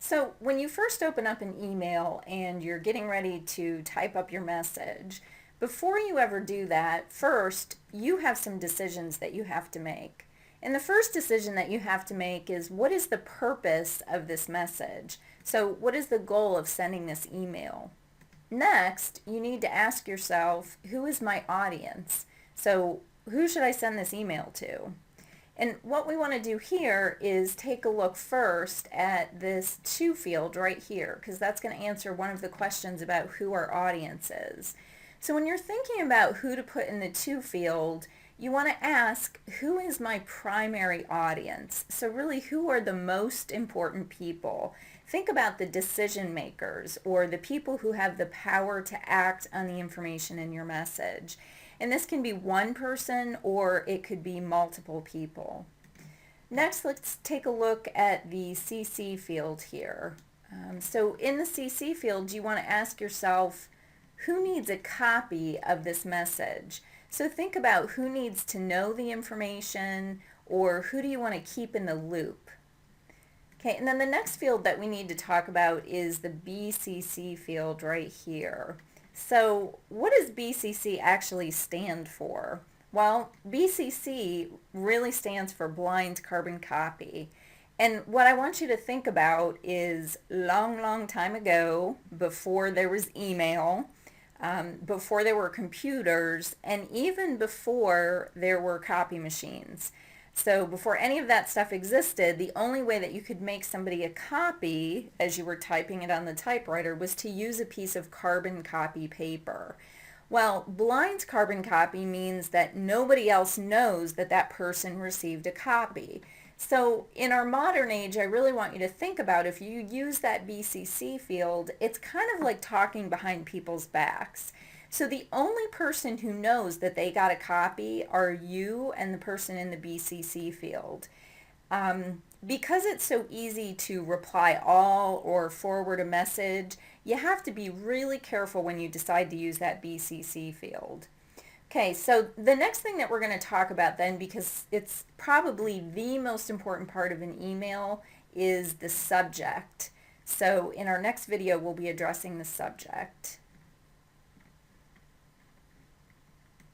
So when you first open up an email and you're getting ready to type up your message, before you ever do that, first you have some decisions that you have to make. And the first decision that you have to make is, what is the purpose of this message? So what is the goal of sending this email? Next, you need to ask yourself, who is my audience? So who should I send this email to? And what we want to do here is take a look first at this to field right here, because that's going to answer one of the questions about who our audience is. So when you're thinking about who to put in the to field, you want to ask, who is my primary audience? So really, who are the most important people? Think about the decision makers or the people who have the power to act on the information in your message. And this can be one person or it could be multiple people. Next, let's take a look at the CC field here. So in the CC field, you want to ask yourself, who needs a copy of this message? So think about who needs to know the information, or who do you want to keep in the loop? Okay, and then the next field that we need to talk about is the BCC field right here. So what does BCC actually stand for? Well, BCC really stands for blind carbon copy. And what I want you to think about is long time ago, before there was email, before there were computers, and even before there were copy machines. So before any of that stuff existed, the only way that you could make somebody a copy as you were typing it on the typewriter was to use a piece of carbon copy paper. Well, blind carbon copy means that nobody else knows that that person received a copy. So in our modern age, I really want you to think about, if you use that BCC field, it's kind of like talking behind people's backs. So the only person who knows that they got a copy are you and the person in the BCC field. Because it's so easy to reply all or forward a message, you have to be really careful when you decide to use that BCC field. Okay, so the next thing that we're going to talk about then, because it's probably the most important part of an email, is the subject. So in our next video, we'll be addressing the subject.